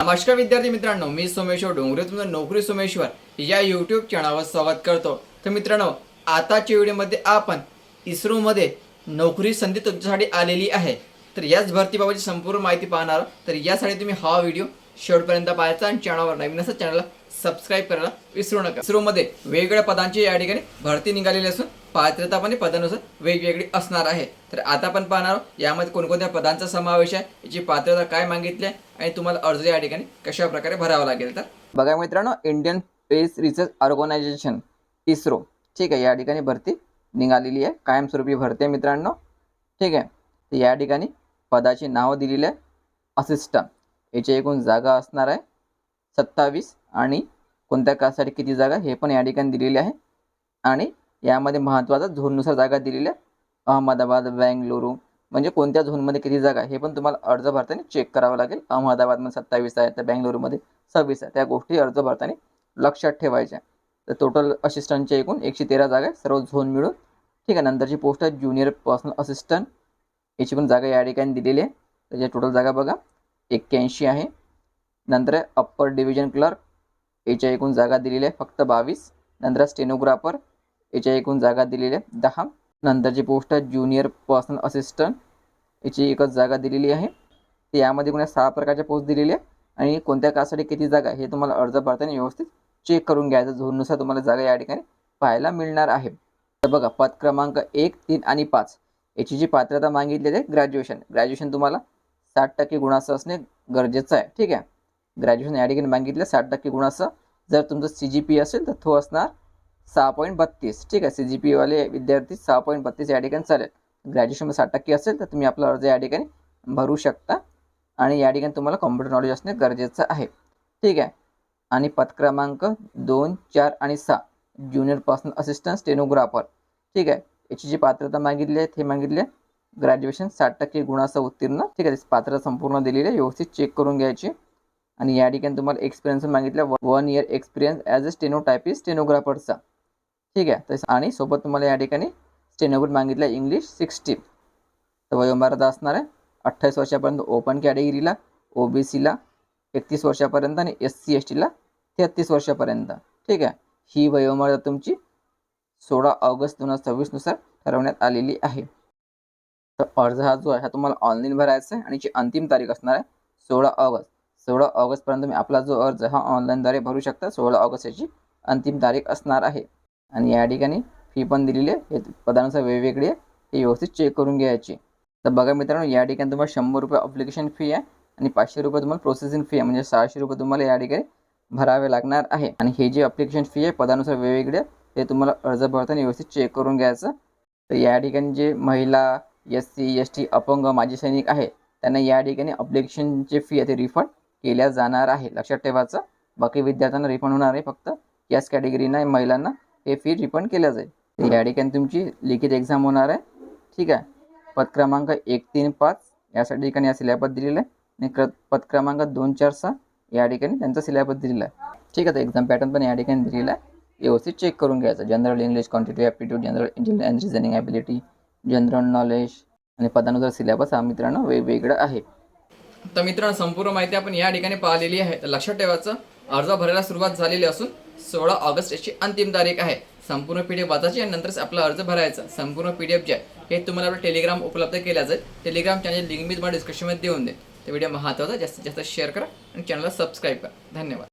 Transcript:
नमस्कार विद्यार्थी मित्रांनो, मी सोमेश्वर डोंगरे तुमचं नोकरी सोमेश्वर या यूट्यूब चॅनलवर स्वागत करतो। तर मित्रांनो, आताच्या व्हिडिओमध्ये आपण इस्रोमध्ये नोकरी संधी तुमच्यासाठी आलेली आहे। तर याच भरतीबाबतची संपूर्ण माहिती पाहणार। तर यासाठी तुम्ही हा व्हिडिओ शेवटपर्यंत पाहायचा आणि चॅनलवर नवीन असेल चॅनलला सबस्क्राइब करायला विसरू नका। इस्रोमध्ये वेगवेगळ्या पदांची या ठिकाणी भरती निघालेली असून पात्रता पण पदानुसार वेगवेगळी असणार आहे। तर आता आपण पाहणार आहोत यामध्ये कोणकोणत्या पदांचा समावेश आहे, याची पात्रता काय मागितली आहे आणि तुम्हाला अर्ज या ठिकाणी कशा प्रकारे भरावा लागेल। तर बघा मित्रांनो, Indian Space Research Organisation ISRO, ठीक आहे, या ठिकाणी भरती निघालेली आहे, कायमस्वरूपी भरती आहे मित्रांनो, ठीक आहे। तर या ठिकाणी पदाची नाव दिलेली आहे असिस्टंट, याची एकूण जागा असणार आहे 27 आणि कोणत्या कासाठी किती जागा हे पण या ठिकाणी दिलेले आहे आणि यामध्ये महत्त्वाचा झोननुसार जागा दिलेली आहे, अहमदाबाद, बेंगलुरू, म्हणजे कोणत्या झोनमध्ये किती जागा हे पण तुम्हाला अर्ज भरताना चेक करावं लागेल। अहमदाबादमध्ये 27 आहे तर बेंगलुरूमध्ये 26 आहे, त्या गोष्टी अर्ज भरताना लक्षात ठेवायच्या। तर टोटल असिस्टंटच्या एकूण 113 जागा आहे सर्व झोन मिळून, ठीक आहे। नंतरची पोस्ट आहे ज्युनियर पर्सनल असिस्टंट, याची पण जागा या ठिकाणी दिलेली आहे। त्याच्या टोटल जागा बघा 81 आहे। नंतर आहे अप्पर डिव्हिजन क्लर्क, याच्या एकूण जागा दिलेली आहे फक्त 22। नंतर स्टेनोग्राफर, याच्या एकूण जागा दिलेली आहे 10। नंतरची पोस्ट आहे ज्युनियर पर्सनल असिस्टंट, याची एकच जागा दिलेली आहे। तर यामध्ये कोणत्या 6 प्रकारच्या पोस्ट दिलेल्या आहे आणि कोणत्या कासाठी किती जागा हे तुम्हाला अर्ज भरताना व्यवस्थित चेक करून घ्यायचं। झोननुसार तुम्हाला जागा या ठिकाणी पाहायला मिळणार आहे। तर बघा पद क्रमांक 1, 3 आणि 5 याची जी पात्रता मागितलेली आहे ग्रॅज्युएशन तुम्हाला 60% गुणांसह असणे गरजेचं आहे, ठीक आहे। ग्रॅज्युएशन या ठिकाणी मागितलं 60% गुणांसह। जर तुमचं CGP असेल तर तो असणार 6.32, ठीक आहे। CGP वाले विद्यार्थी 6.32 या ठिकाणी चालेल। ग्रॅज्युएशनमध्ये 60% असेल तर तुम्ही आपला अर्ज या ठिकाणी भरू शकता आणि या ठिकाणी तुम्हाला कॉम्प्युटर नॉलेज असणे गरजेचं आहे, ठीक आहे। आणि पद क्रमांक 2, 4 आणि 6 ज्युनियर पर्सनल असिस्टंट स्टेनोग्राफर, ठीक आहे, याची जी पात्रता मागितली आहे ते मागितले ग्रॅज्युएशन 60% गुणांसह उत्तीर्ण, ठीक आहे। पात्रता संपूर्ण दिलेली आहे, व्यवस्थित चेक करून घ्यायची। आणि या ठिकाणी तुम्हाला एक्सपिरियन्स मागितलं 1 इयर एक्सपिरियन्स ॲज अ स्टेनोटायपिस्ट स्टेनोग्राफरचा, ठीक आहे। तर आणि सोबत तुम्हाला या ठिकाणी स्टेनोग्राफर मागितलं इंग्लिश 60। तर वयोमर्यादा असणार आहे 28 वर्षापर्यंत ओपन कॅटेगरीला, OBCला 31 वर्षापर्यंत आणि SC STला 33 वर्षापर्यंत, ठीक आहे। ही वयोमर्यादा तुमची 16 ऑगस्ट 2026 नुसार ठरवण्यात आलेली आहे। तर अर्ज हा जो आहे हा तुम्हाला ऑनलाईन भरायचा आहे आणि याची अंतिम तारीख असणार आहे 16 ऑगस्ट। 16 ऑगस्टपर्यंत तुम्ही आपला जो अर्ज हा ऑनलाईनद्वारे भरू शकता। 16 ऑगस्ट याची अंतिम तारीख असणार आहे आणि या ठिकाणी फी पण दिलेली आहे, हे पदानुसार वेगवेगळी आहे, हे व्यवस्थित चेक करून घ्यायची। तर बघा मित्रांनो, या ठिकाणी तुम्हाला 100 रुपये अप्लिकेशन फी आहे आणि 500 रुपये तुम्हाला प्रोसेसिंग फी आहे, म्हणजे 600 रुपये तुम्हाला या ठिकाणी भरावे लागणार आहे। आणि हे जे अप्लिकेशन फी आहे पदानुसार वेगवेगळे ते तुम्हाला अर्ज भरताना व्यवस्थित चेक करून घ्यायचं। तर या ठिकाणी जे महिला, SC ST, अपंग, माजी सैनिक आहे त्यांना या ठिकाणी अप्लिकेशनची फी आहे ते रिफंड केल्या जाणार आहे, लक्षात ठेवायचं। बाकी विद्यार्थ्यांना रिफंड होणार आहे, फक्त याच कॅटेगरीना महिलांना हे फी रिफंड केल्या जाईल। तर या ठिकाणी तुमची लिखित एक्झाम होणार आहे, ठीक आहे। पद क्रमांक 1, 3, 5 यासाठी ठिकाणी या सिलेबस दिलेला आहे आणि पद क्रमांक 2, 4, 6 या ठिकाणी त्यांचा सिलेबस दिलेला आहे, ठीक आहे। तर एक्झाम पॅटर्न पण या ठिकाणी दिलेला आहे, व्यवस्थित चेक करून घ्यायचं। General English, quantitative aptitude, general intelligence and reasoning ability, general knowledge आणि पदानुसार सिलेबस हा मित्रांनो वेगवेगळं आहे। तर मित्रांनो, संपूर्ण माहिती आपण या ठिकाणी पाहिलेली आहे। तर लक्षात ठेवायचं, अर्ज भरायला सुरुवात झालेली असून 16 ऑगस्ट याची अंतिम तारीख आहे। संपूर्ण PDF वाचायची आणि नंतरच आपला अर्ज भरायचा। संपूर्ण PDF जे आहे हे तुम्हाला आपलं टेलिग्राम उपलब्ध केल्या जाईल। टेलिग्राम चॅनल लिंक मी तुम्हाला डिस्क्रिप्शनमध्ये देऊन देईन। तर व्हिडिओ महत्त्वाचा जास्तीत जास्त शेअर करा आणि चॅनलला सबस्क्राईब करा। धन्यवाद।